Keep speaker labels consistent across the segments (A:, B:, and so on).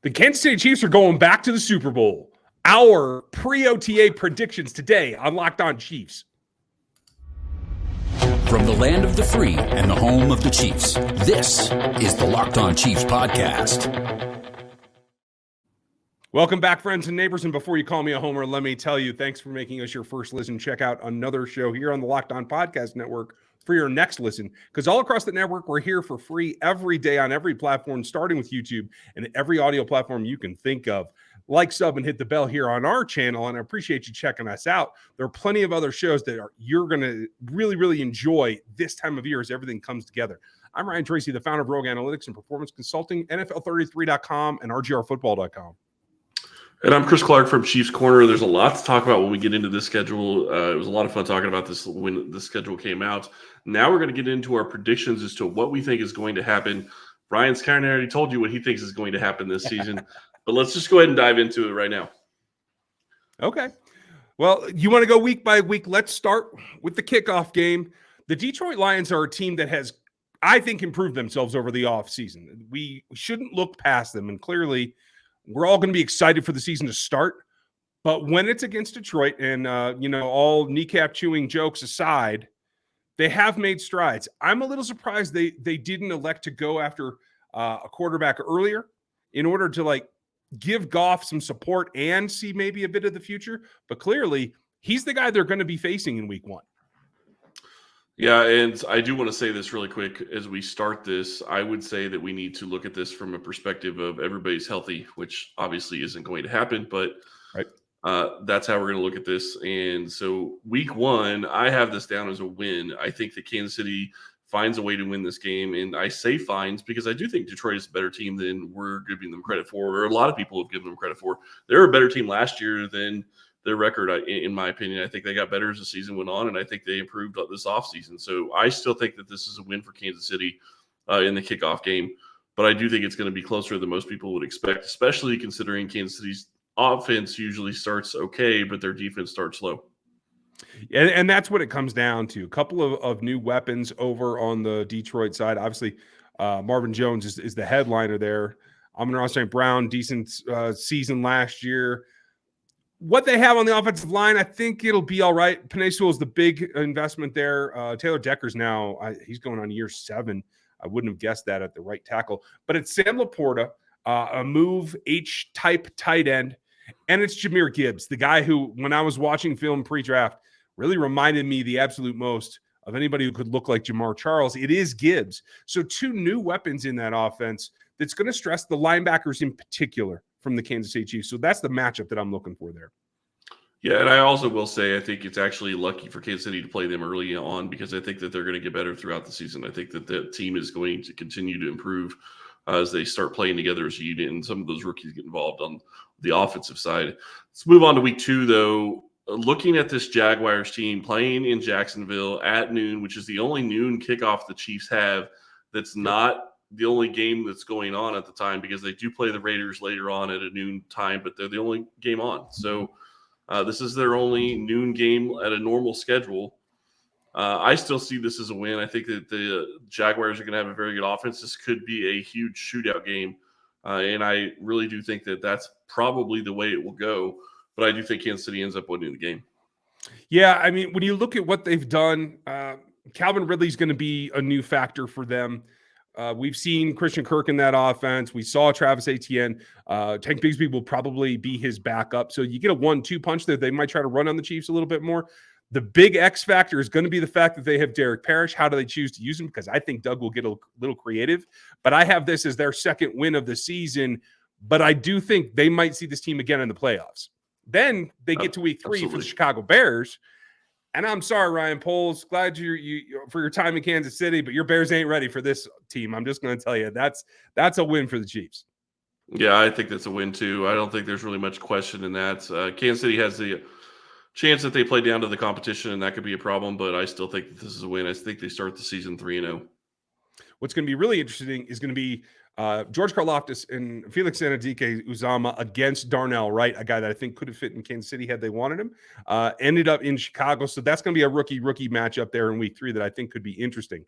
A: The Kansas City Chiefs are going back to the Super Bowl. Our pre-OTA predictions today on Locked On Chiefs.
B: From the land of the free and the home of the Chiefs, this is the Locked On Chiefs podcast.
A: Welcome back, friends and neighbors. And before you call me a homer, let me tell you, thanks for making us your first listen. Check out another show here on the Locked On Podcast Network for your next listen, because all across the network, we're here for free every day on every platform, starting with YouTube and every audio platform you can think of. Like, sub, and hit the bell here on our channel, and I appreciate you checking us out. There are plenty of other shows that you're going to really, really enjoy this time of year as everything comes together. I'm Ryan Tracy, the founder of Rogue Analytics and Performance Consulting, NFL33.com, and RGRFootball.com.
C: And I'm Chris Clark from Chiefs Corner. There's a lot to talk about when we get into this schedule. It was a lot of fun talking about this when the schedule came out. Now we're going to get into our predictions as to what we think is going to happen. Brian's kind of already told you what he thinks is going to happen this season, but let's just go ahead and dive into it right now.
A: Okay. Well, you want to go week by week? Let's start with the kickoff game. The Detroit Lions are a team that has, I think, improved themselves over the offseason. We shouldn't look past them, and clearly – we're all going to be excited for the season to start, but when it's against Detroit and, all kneecap chewing jokes aside, they have made strides. I'm a little surprised they didn't elect to go after a quarterback earlier in order to give Goff some support and see maybe a bit of the future. But clearly he's the guy they're going to be facing in week one.
C: Yeah, and I do want to say this really quick as we start this. I would say that we need to look at this from a perspective of everybody's healthy, which obviously isn't going to happen, but
A: right.
C: That's how we're going to look at this. And so week one, I have this down as a win. I think that Kansas City finds a way to win this game, and I say finds because I do think Detroit is a better team than we're giving them credit for, or a lot of people have given them credit for. They were a better team last year than their record, in my opinion. I think they got better as the season went on, and I think they improved this offseason. So I still think that this is a win for Kansas City in the kickoff game, but I do think it's going to be closer than most people would expect, especially considering Kansas City's offense usually starts okay, but their defense starts slow.
A: And that's what it comes down to. A couple of new weapons over on the Detroit side. Obviously, Marvin Jones is the headliner there. Amon-Ra St. Brown, decent season last year. What they have on the offensive line, I think it'll be all right. Penei Sewell is the big investment there. Taylor Decker's now, he's going on year 7. I wouldn't have guessed that at the right tackle. But it's Sam Laporta, a move H-type tight end, and it's Jahmyr Gibbs, the guy who, when I was watching film pre-draft, really reminded me the absolute most of anybody who could look like Jamar Charles. It is Gibbs. So 2 new weapons in that offense that's going to stress the linebackers in particular from the Kansas City Chiefs. So that's the matchup that I'm looking for there.
C: Yeah, and I also will say I think it's actually lucky for Kansas City to play them early on, because I think that they're going to get better throughout the season. I think that the team is going to continue to improve as they start playing together as a unit, and some of those rookies get involved on the offensive side. Let's move on to week 2, though. Looking at this Jaguars team playing in Jacksonville at noon, which is the only noon kickoff the Chiefs have that's not the only game that's going on at the time, because they do play the Raiders later on at a noon time, but they're the only game on. So this is their only noon game at a normal schedule. I still see this as a win. I think that the Jaguars are going to have a very good offense. This could be a huge shootout game, and I really do think that that's probably the way it will go. But I do think Kansas City ends up winning the game.
A: Yeah, I mean, when you look at what they've done, Calvin Ridley's going to be a new factor for them. We've seen Christian Kirk in that offense. We saw Travis Etienne. Tank Bigsby will probably be his backup. So you get a 1-2 punch there. They might try to run on the Chiefs a little bit more. The big X factor is going to be the fact that they have Derek Parrish. How do they choose to use him? Because I think Doug will get a little creative. But I have this as their second win of the season. But I do think they might see this team again in the playoffs. Then they get to week 3 for the Chicago Bears. And I'm sorry, Ryan Poles, glad you for your time in Kansas City, but your Bears ain't ready for this team. I'm just going to tell you, that's a win for the Chiefs.
C: Yeah, I think that's a win too. I don't think there's really much question in that. Kansas City has the chance that they play down to the competition, and that could be a problem, but I still think that this is a win. I think they start the season 3-0.
A: What's going to be really interesting is going to be George Karlaftis and Felix Anudike-Uzomah against Darnell Wright, a guy that I think could have fit in Kansas City had they wanted him. Ended up in Chicago, so that's going to be a rookie matchup there in week 3 that I think could be interesting.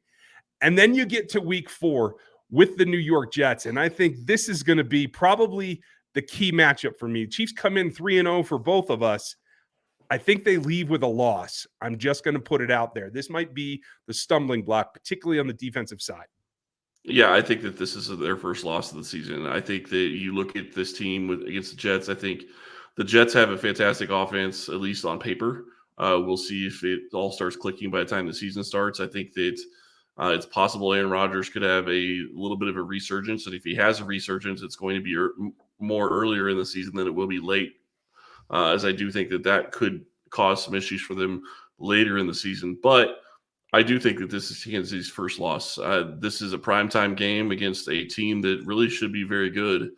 A: And then you get to week 4. with the New York Jets. And I think this is going to be probably the key matchup for me. Chiefs come in 3-0 for both of us. I think they leave with a loss. I'm just going to put it out there. This might be the stumbling block, particularly on the defensive side.
C: Yeah, I think that this is their first loss of the season. I think that you look at this team against the Jets. I think the Jets have a fantastic offense, at least on paper. We'll see if it all starts clicking by the time the season starts. I think that it's possible Aaron Rodgers could have a little bit of a resurgence, and if he has a resurgence, it's going to be more earlier in the season than it will be late. As I do think that could cause some issues for them later in the season, but I do think that this is Kansas City's first loss. This is a primetime game against a team that really should be very good.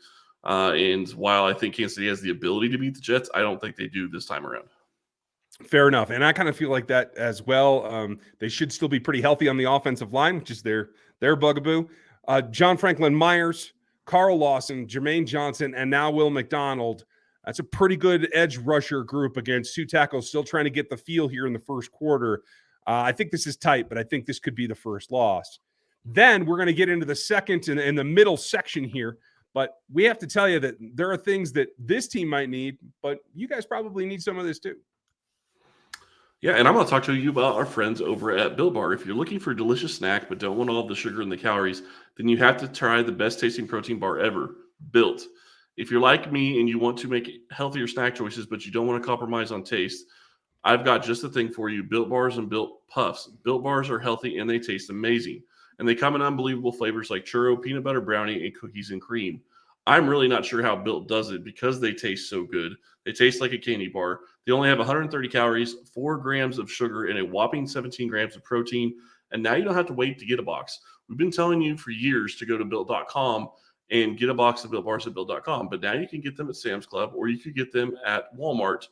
C: And while I think Kansas City has the ability to beat the Jets, I don't think they do this time around.
A: Fair enough. And I kind of feel like that as well. They should still be pretty healthy on the offensive line, which is their bugaboo. John Franklin Myers, Carl Lawson, Jermaine Johnson, and now Will McDonald. That's a pretty good edge rusher group against two tackles, still trying to get the feel here in the first quarter. I think this is tight, but I think this could be the first loss. Then we're going to get into the second and in the middle section here. But we have to tell you that there are things that this team might need, but you guys probably need some of this too.
C: Yeah, and I'm going to talk to you about our friends over at Built Bar. If you're looking for a delicious snack but don't want all the sugar and the calories, then you have to try the best tasting protein bar ever, Built. If you're like me and you want to make healthier snack choices but you don't want to compromise on taste, I've got just the thing for you, Built Bars and Built Puffs. Built Bars are healthy and they taste amazing. And they come in unbelievable flavors like churro, peanut butter brownie, and cookies and cream. I'm really not sure how Built does it because they taste so good. They taste like a candy bar. They only have 130 calories, 4 grams of sugar, and a whopping 17 grams of protein. And now you don't have to wait to get a box. We've been telling you for years to go to Built.com and get a box of Built Bars at Built.com. But now you can get them at Sam's Club or you could get them at Walmart.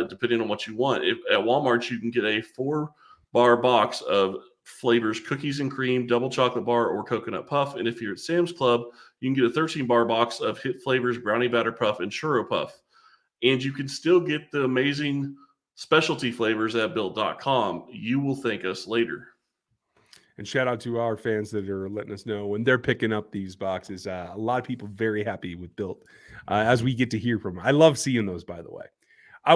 C: Depending on what you want. At Walmart, you can get a 4-bar box of flavors, cookies and cream, double chocolate bar, or coconut puff. And if you're at Sam's Club, you can get a 13-bar box of hit flavors, brownie batter puff, and churro puff. And you can still get the amazing specialty flavors at Built.com. You will thank us later.
A: And shout out to our fans that are letting us know when they're picking up these boxes. A lot of people very happy with Built as we get to hear from them. I love seeing those, by the way.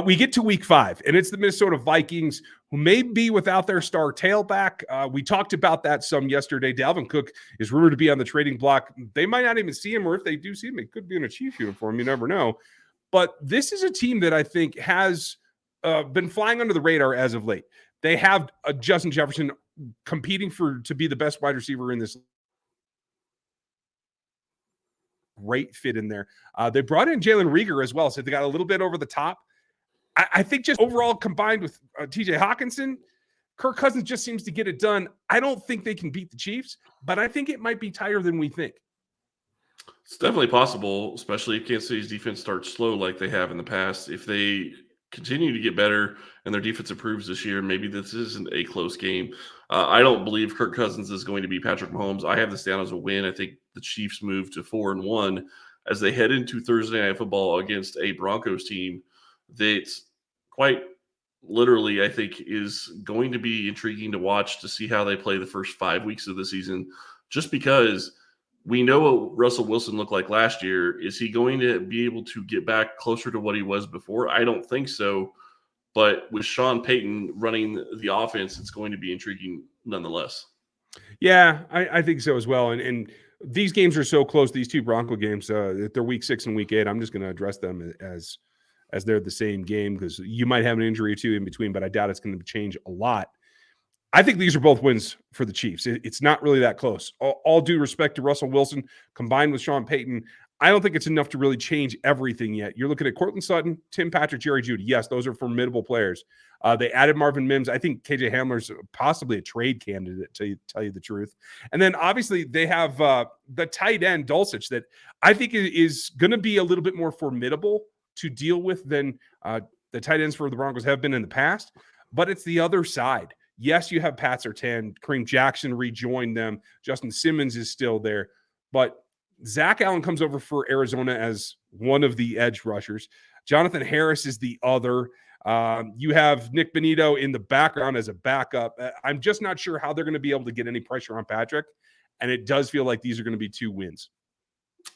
A: We get to week 5, and it's the Minnesota Vikings, who may be without their star tailback. We talked about that some yesterday. Dalvin Cook is rumored to be on the trading block. They might not even see him, or if they do see him, it could be in a Chiefs uniform. You never know. But this is a team that I think has been flying under the radar as of late. They have Justin Jefferson competing to be the best wide receiver in this. Great fit in there. They brought in Jalen Reagor as well, so they got a little bit over the top. I think just overall combined with TJ Hawkinson, Kirk Cousins just seems to get it done. I don't think they can beat the Chiefs, but I think it might be tighter than we think.
C: It's definitely possible, especially if Kansas City's defense starts slow like they have in the past. If they continue to get better and their defense improves this year, maybe this isn't a close game. I don't believe Kirk Cousins is going to be Patrick Mahomes. I have this down as a win. I think the Chiefs move to 4-1 as they head into Thursday Night Football against a Broncos team that quite literally, I think, is going to be intriguing to watch to see how they play the first 5 weeks of the season, just because we know what Russell Wilson looked like last year. Is he going to be able to get back closer to what he was before? I don't think so. But with Sean Payton running the offense, it's going to be intriguing nonetheless.
A: Yeah, I think so as well. And these games are so close, these two Bronco games, they're week 6 and week 8. I'm just going to address them as they're the same game because you might have an injury or two in between, but I doubt it's going to change a lot. I think these are both wins for the Chiefs. It's not really that close. All due respect to Russell Wilson combined with Sean Payton, I don't think it's enough to really change everything yet. You're looking at Cortland Sutton, Tim Patrick, Jerry Jeudy. Yes, those are formidable players. They added Marvin Mims. I think KJ Hamler's possibly a trade candidate, to tell you the truth. And then obviously they have the tight end, Dulcich, that I think is going to be a little bit more formidable to deal with than the tight ends for the Broncos have been in the past. But it's the other side. Yes, you have Pat Surtain. Kareem Jackson rejoined them. Justin Simmons is still there. But Zach Allen comes over for Arizona as one of the edge rushers. Jonathan Harris is the other. You have Nick Benito in the background as a backup. I'm just not sure how they're going to be able to get any pressure on Patrick. And it does feel like these are going to be 2 wins.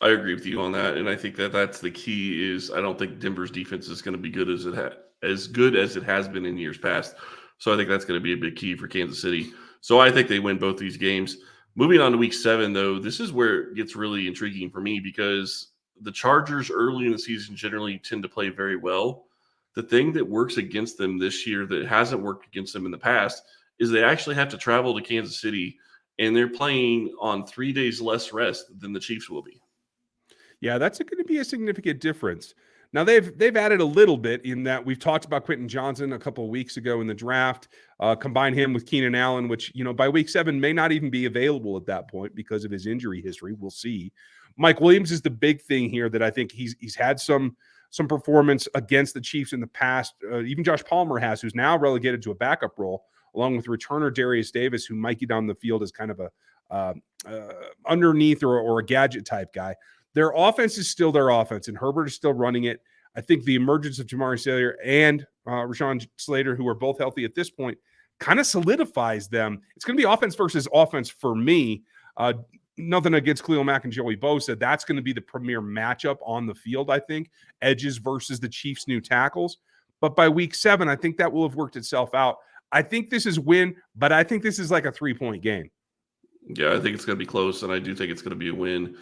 C: I agree with you on that, and I think that that's the key. Is I don't think Denver's defense is going to be good as good as it has been in years past. So I think that's going to be a big key for Kansas City. So I think they win both these games. Moving on to Week 7, though, this is where it gets really intriguing for me because the Chargers early in the season generally tend to play very well. The thing that works against them this year that hasn't worked against them in the past is they actually have to travel to Kansas City, and they're playing on 3 days less rest than the Chiefs will be.
A: Yeah, that's going to be a significant difference. Now they've added a little bit in that we've talked about Quentin Johnson a couple of weeks ago in the draft. Combine him with Keenan Allen, which by week 7 may not even be available at that point because of his injury history. We'll see. Mike Williams is the big thing here that I think he's had some performance against the Chiefs in the past. Even Josh Palmer has, who's now relegated to a backup role, along with returner Darius Davis, who might get on the field as kind of a underneath or a gadget type guy. Their offense is still their offense, and Herbert is still running it. I think the emergence of Jamari Salyer and Rashawn Slater, who are both healthy at this point, kind of solidifies them. It's going to be offense versus offense for me. Nothing against Khalil Mack and Joey Bosa. That's going to be the premier matchup on the field, I think. Edges versus the Chiefs' new tackles. But by week 7, I think that will have worked itself out. I think this is win, but I think this is like a 3-point game.
C: Yeah, I think it's going to be close, and I do think it's going to be a win.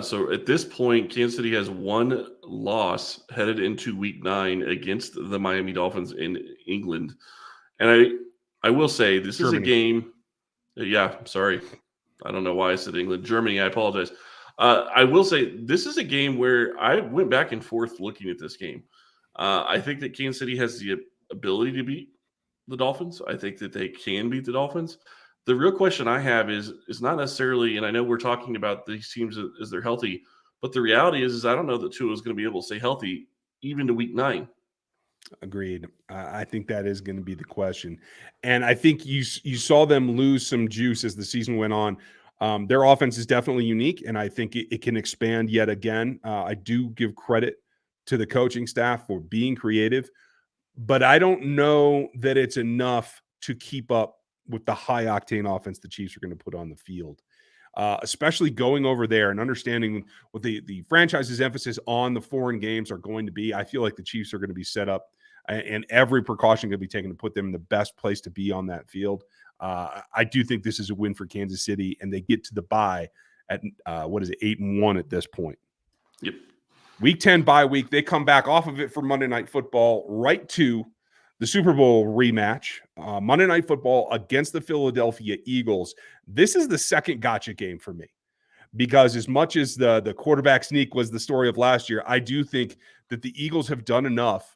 C: So at this point, Kansas City has 1 loss headed into Week 9 against the Miami Dolphins in England. And I will say this
A: Germany.
C: is a game. Yeah, sorry. I don't know why I said England. Germany, I apologize. I will say this is a game where I went back and forth looking at this game. I think that Kansas City has the ability to beat the Dolphins. I think that they can beat the Dolphins. The real question I have is not necessarily, and I know we're talking about these teams as they're healthy, but the reality is I don't know that Tua is going to be able to stay healthy even to week 9.
A: Agreed. I think that is going to be the question. And I think you saw them lose some juice as the season went on. Their offense is definitely unique, and I think it can expand yet again. I do give credit to the coaching staff for being creative, but I don't know that it's enough to keep up with the high octane offense the Chiefs are going to put on the field, especially going over there and understanding what the franchise's emphasis on the foreign games are going to be. I feel like the Chiefs are going to be set up and every precaution going to be taken to put them in the best place to be on that field. I do think this is a win for Kansas City, and they get to the bye at 8-1 at this point.
C: Yep.
A: Week 10 bye week. They come back off of it for Monday Night Football right to the Super Bowl rematch, Monday Night Football against the Philadelphia Eagles. This is the second gotcha game for me because as much as the quarterback sneak was the story of last year, I do think that the Eagles have done enough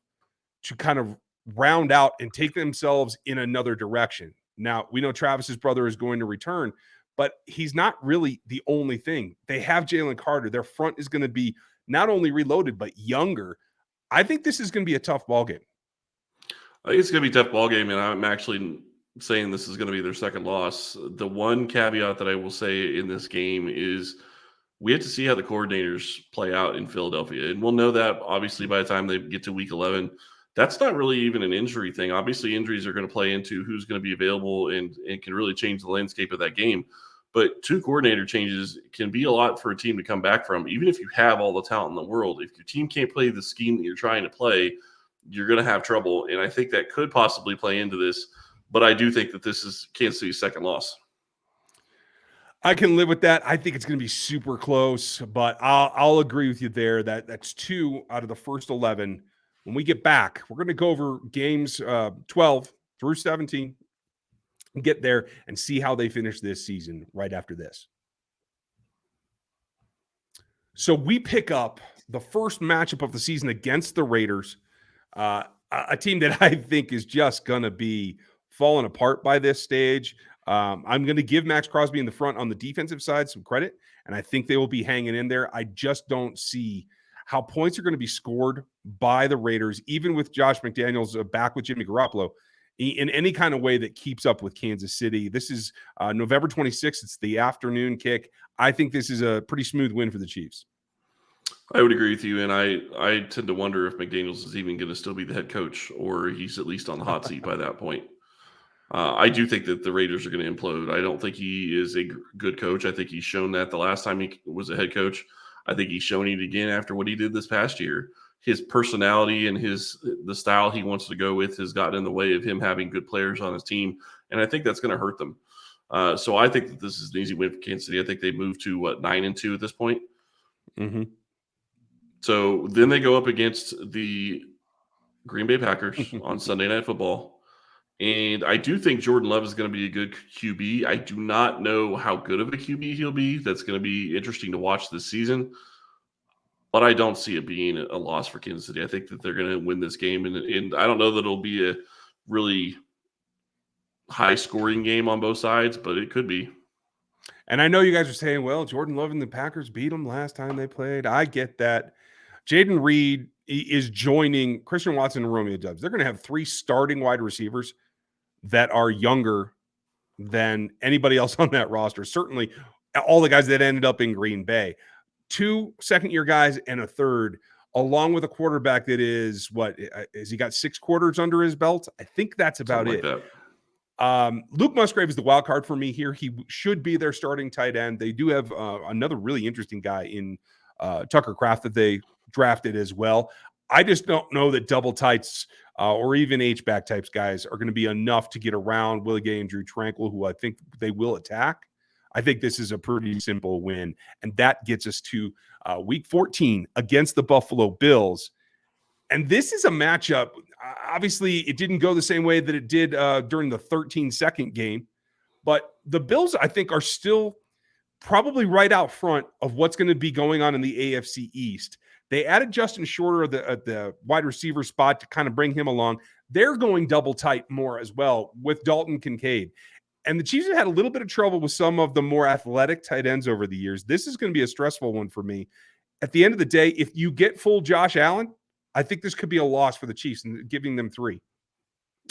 A: to kind of round out and take themselves in another direction. Now, we know Travis's brother is going to return, but he's not really the only thing. They have Jalen Carter. Their front is going to be not only reloaded, but younger. I think this is going to be a tough ball game.
C: I think it's going to be a tough ball game, and I'm actually saying this is going to be their second loss. The one caveat that I will say in this game is we have to see how the coordinators play out in Philadelphia, and we'll know that obviously by the time they get to week 11. That's not really even an injury thing. Obviously, injuries are going to play into who's going to be available and can really change the landscape of that game. But 2 coordinator changes can be a lot for a team to come back from, even if you have all the talent in the world. If your team can't play the scheme that you're trying to play, you're going to have trouble. And I think that could possibly play into this. But I do think that this is Kansas City's second loss.
A: I can live with that. I think it's going to be super close, but I'll agree with you there. That's 2 out of the first 11. When we get back, we're going to go over games 12 through 17, get there and see how they finish this season right after this. So we pick up the first matchup of the season against the Raiders, a team that I think is just going to be falling apart by this stage. I'm going to give Max Crosby in the front on the defensive side some credit, and I think they will be hanging in there. I just don't see how points are going to be scored by the Raiders, even with Josh McDaniels back with Jimmy Garoppolo, in any kind of way that keeps up with Kansas City. This is November 26th. It's the afternoon kick. I think this is a pretty smooth win for the Chiefs.
C: I would agree with you, and I tend to wonder if McDaniels is even going to still be the head coach, or he's at least on the hot seat by that point. I do think that the Raiders are going to implode. I don't think he is a good coach. I think he's shown that the last time he was a head coach. I think he's shown it again after what he did this past year. His personality and the style he wants to go with has gotten in the way of him having good players on his team, and I think that's going to hurt them. So I think that this is an easy win for Kansas City. I think they moved to 9-2 at this point.
A: Mm-hmm.
C: So then they go up against the Green Bay Packers on Sunday Night Football. And I do think Jordan Love is going to be a good QB. I do not know how good of a QB he'll be. That's going to be interesting to watch this season. But I don't see it being a loss for Kansas City. I think that they're going to win this game. And I don't know that it'll be a really high-scoring game on both sides, but it could be.
A: And I know you guys are saying, well, Jordan Love and the Packers beat them last time they played. I get that. Jaden Reed is joining Christian Watson and Romeo Doubs. They're going to have 3 starting wide receivers that are younger than anybody else on that roster. Certainly all the guys that ended up in Green Bay. 2 second-year guys and a third, along with a quarterback that is, has he got 6 quarters under his belt? I think that's about
C: Something
A: it.
C: like that.
A: Luke Musgrave is the wild card for me here. He should be their starting tight end. They do have another really interesting guy in Tucker Kraft that they drafted as well. I just don't know that double tights or even H-back types guys are going to be enough to get around Willie Gay and Drew Tranquil, who I think they will attack. I think this is a pretty simple win, and that gets us to week 14 against the Buffalo Bills. And this is a matchup. Obviously, it didn't go the same way that it did during the 13-second game, but the Bills, I think, are still probably right out front of what's going to be going on in the AFC East. They added Justin Shorter at the wide receiver spot to kind of bring him along. They're going double tight more as well with Dalton Kincaid. And the Chiefs have had a little bit of trouble with some of the more athletic tight ends over the years. This is going to be a stressful one for me. At the end of the day, if you get full Josh Allen, I think this could be a loss for the Chiefs and giving them 3.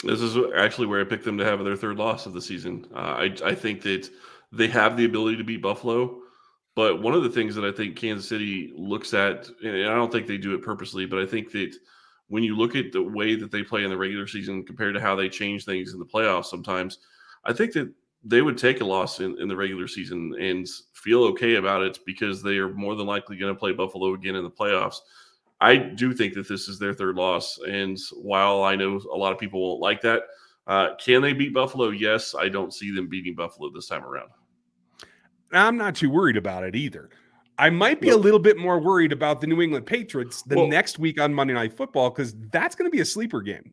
C: This is actually where I picked them to have their 3rd loss of the season. I think that they have the ability to beat Buffalo. But one of the things that I think Kansas City looks at, and I don't think they do it purposely, but I think that when you look at the way that they play in the regular season compared to how they change things in the playoffs sometimes, I think that they would take a loss in the regular season and feel okay about it because they are more than likely going to play Buffalo again in the playoffs. I do think that this is their 3rd loss. And while I know a lot of people won't like that, can they beat Buffalo? Yes. I don't see them beating Buffalo this time around.
A: I'm not too worried about it either. I might be a little bit more worried about the New England Patriots next week on Monday Night Football because that's going to be a sleeper game.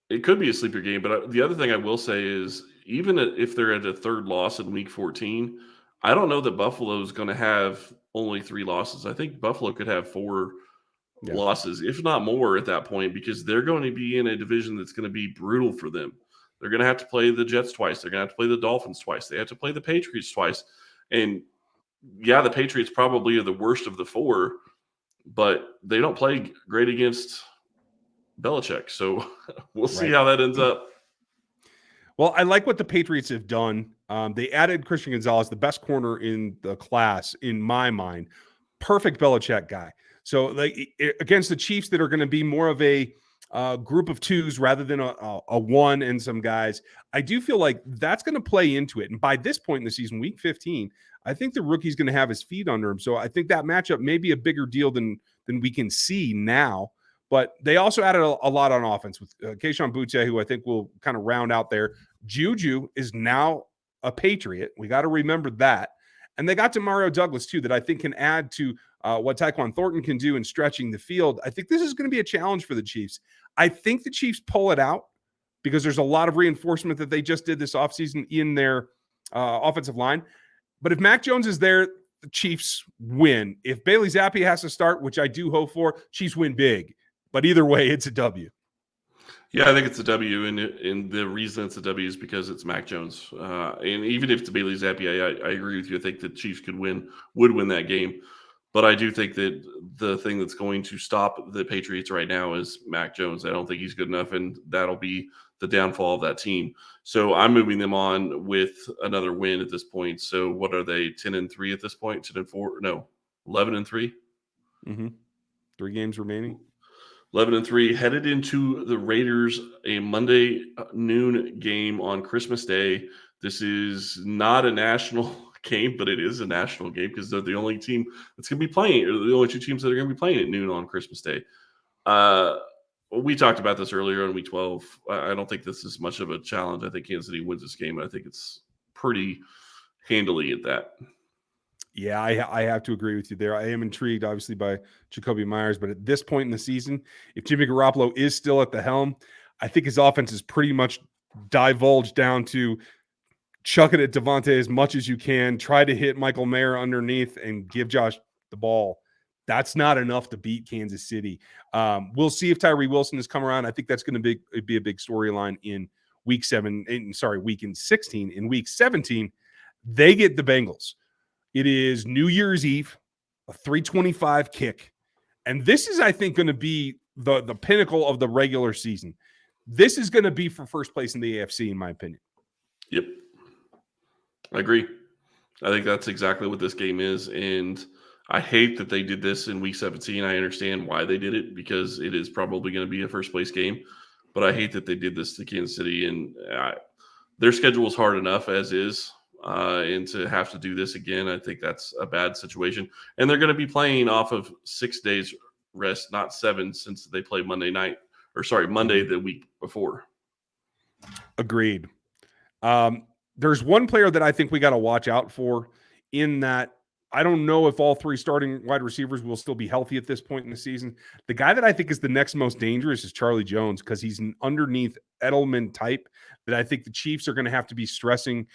C: It could be a sleeper game, but the other thing I will say is even if they're at a 3rd loss in week 14, I don't know that Buffalo is going to have only 3 losses. I think Buffalo could have 4 losses, if not more at that point, because they're going to be in a division that's going to be brutal for them. They're going to have to play the Jets twice. They're going to have to play the Dolphins twice. They have to play the Patriots twice. And yeah, the Patriots probably are the worst of the 4, but they don't play great against Belichick. So we'll see how that ends up.
A: Well, I like what the Patriots have done. They added Christian Gonzalez, the best corner in the class, in my mind. Perfect Belichick guy. So against the Chiefs that are going to be more of a group of 2s rather than a 1 and some guys, I do feel like that's going to play into it. And by this point in the season, week 15, I think the rookie's going to have his feet under him. So I think that matchup may be a bigger deal than we can see now. But they also added a lot on offense with Keyshawn Boutte, who I think will kind of round out there. Juju is now a Patriot. We got to remember that. And they got to Mario Douglas, too, that I think can add to what Tyquan Thornton can do in stretching the field. I think this is going to be a challenge for the Chiefs. I think the Chiefs pull it out because there's a lot of reinforcement that they just did this offseason in their offensive line. But if Mac Jones is there, the Chiefs win. If Bailey Zappi has to start, which I do hope for, Chiefs win big. But either way, it's a W.
C: Yeah, I think it's a W, and the reason it's a W is because it's Mac Jones. And even if it's Bailey Zappi, I agree with you. I think the Chiefs would win that game. But I do think that the thing that's going to stop the Patriots right now is Mac Jones. I don't think he's good enough, and that'll be the downfall of that team. So I'm moving them on with another win at this point. So what are they, 10-3 at this point? 10-4? No, 11-3?
A: Mm-hmm. 3 games remaining.
C: 11-3, headed into the Raiders, a Monday noon game on Christmas Day. This is not a national game, but it is a national game because they're the only team that's going to be playing, or the only two teams that are going to be playing at noon on Christmas Day. We talked about this earlier in week 12. I don't think this is much of a challenge. I think Kansas City wins this game. I think it's pretty handily at that.
A: Yeah, I have to agree with you there. I am intrigued, obviously, by Jacoby Myers, but at this point in the season, if Jimmy Garoppolo is still at the helm, I think his offense is pretty much divulged down to chuck it at Devontae as much as you can, try to hit Michael Mayer underneath, and give Josh the ball. That's not enough to beat Kansas City. We'll see if Tyree Wilson has come around. I think that's going to be a big storyline in week 16. In week 17, they get the Bengals. It is New Year's Eve, a 3:25 kick. And this is, I think, going to be the pinnacle of the regular season. This is going to be for first place in the AFC, in my opinion.
C: Yep. I agree. I think that's exactly what this game is. And I hate that they did this in week 17. I understand why they did it because it is probably going to be a first place game. But I hate that they did this to Kansas City. And their schedule is hard enough as is. And to have to do this again, I think that's a bad situation. And they're going to be playing off of 6 days rest, not 7, since they play Monday the week before.
A: Agreed. There's one player that I think we got to watch out for in that. I don't know if all three starting wide receivers will still be healthy at this point in the season. The guy that I think is the next most dangerous is Charlie Jones because he's an underneath Edelman type that I think the Chiefs are going to have to be stressing,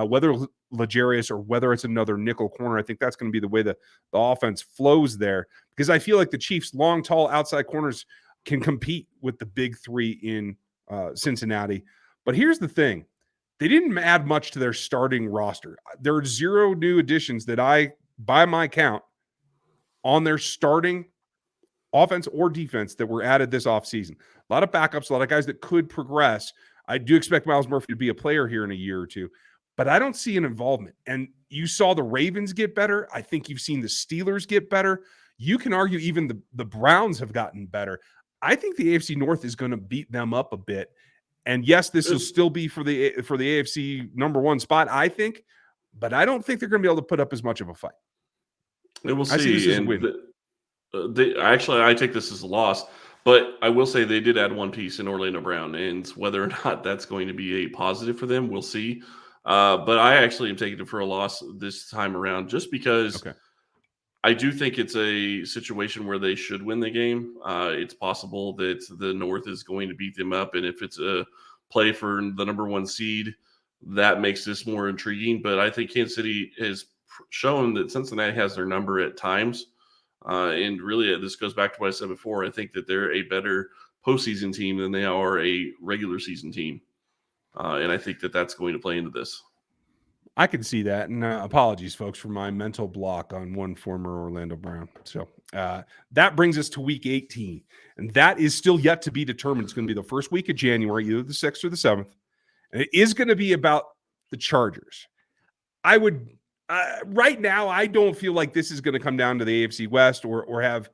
A: whether L'Jarius or whether it's another nickel corner. I think that's going to be the way the offense flows there because I feel like the Chiefs' long, tall outside corners can compete with the big three in Cincinnati. But here's the thing. They didn't add much to their starting roster. There are 0 new additions that by my count, on their starting offense or defense that were added this offseason. A lot of backups, a lot of guys that could progress. I do expect Myles Murphy to be a player here in a year or two, but I don't see an involvement. And you saw the Ravens get better. I think you've seen the Steelers get better. You can argue even the Browns have gotten better. I think the AFC North is going to beat them up a bit. And yes, this will still be for the AFC number 1 spot, I think, but I don't think they're going to be able to put up as much of a fight.
C: And we'll see. I take this as a loss, but I will say they did add one piece in Orlando Brown, and whether or not that's going to be a positive for them, we'll see. But I actually am taking it for a loss this time around just because I do think it's a situation where they should win the game. It's possible that the North is going to beat them up, and if it's a play for the number 1 seed, that makes this more intriguing. But I think Kansas City has shown that Cincinnati has their number at times. And really, this goes back to what I said before. I think that they're a better postseason team than they are a regular season team. And I think that that's going to play into this.
A: I can see that. And apologies, folks, for my mental block on one former Orlando Brown. So that brings us to week 18. And that is still yet to be determined. It's going to be the first week of January, either the 6th or the 7th. And it is going to be about the Chargers. I would right now, I don't feel like this is going to come down to the AFC West or have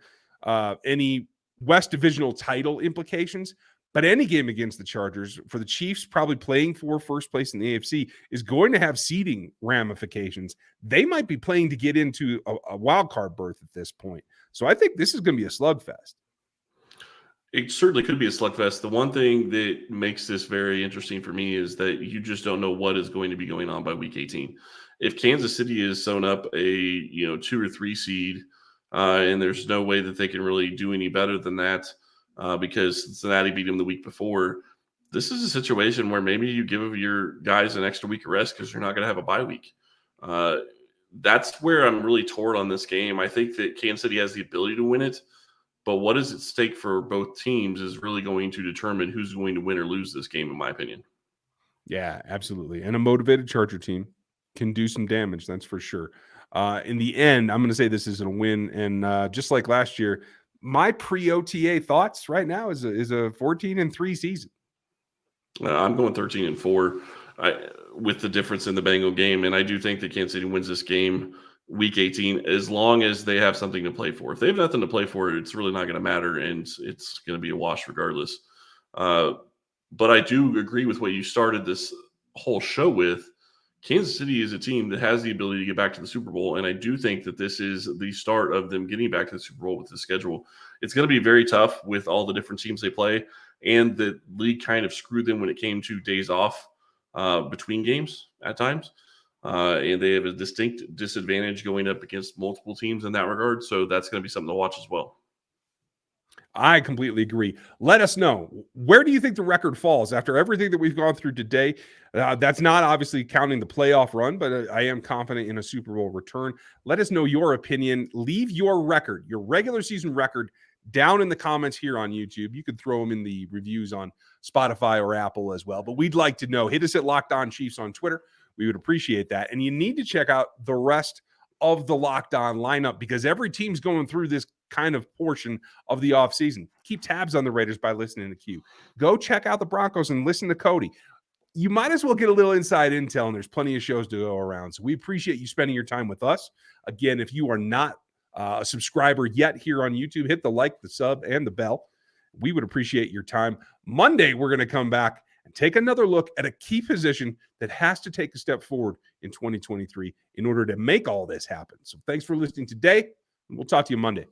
A: any West divisional title implications. But any game against the Chargers, for the Chiefs probably playing for first place in the AFC, is going to have seeding ramifications. They might be playing to get into a wild card berth at this point. So I think this is going to be a slugfest.
C: It certainly could be a slugfest. The one thing that makes this very interesting for me is that you just don't know what is going to be going on by week 18. If Kansas City is sewn up a 2 or 3 seed, and there's no way that they can really do any better than that, because Cincinnati beat them the week before. This is a situation where maybe you give your guys an extra week of rest because you're not going to have a bye week. That's where I'm really torn on this game. I think that Kansas City has the ability to win it, but what is at stake for both teams is really going to determine who's going to win or lose this game, in my opinion.
A: Yeah, absolutely. And a motivated Charger team can do some damage, that's for sure. In the end, I'm going to say this is a win. And just like last year, my pre-OTA thoughts right now is a 14-3 season.
C: I'm going 13-4 with the difference in the Bengal game. And I do think that Kansas City wins this game week 18, as long as they have something to play for. If they have nothing to play for, it's really not going to matter, and it's going to be a wash regardless. But I do agree with what you started this whole show with. Kansas City is a team that has the ability to get back to the Super Bowl, and I do think that this is the start of them getting back to the Super Bowl with the schedule. It's going to be very tough with all the different teams they play, and the league kind of screwed them when it came to days off between games at times. And they have a distinct disadvantage going up against multiple teams in that regard. So that's going to be something to watch as well.
A: I completely agree. Let us know, where do you think the record falls after everything that we've gone through today? That's not obviously counting the playoff run, but I am confident in a Super Bowl return. Let us know your opinion. Leave your record, your regular season record, down in the comments here on YouTube. You could throw them in the reviews on Spotify or Apple as well. But we'd like to know. Hit us at Locked On Chiefs on Twitter. We would appreciate that. And you need to check out the rest of the Locked On lineup, because every team's going through this kind of portion of the offseason. Keep tabs on the Raiders by listening to Q. Go check out the Broncos and listen to Cody. You might as well get a little inside intel, and there's plenty of shows to go around. So we appreciate you spending your time with us. Again, if you are not a subscriber yet here on YouTube, hit the like, the sub, and the bell. We would appreciate your time. Monday, we're going to come back and take another look at a key position that has to take a step forward in 2023 in order to make all this happen. So thanks for listening today, and we'll talk to you Monday.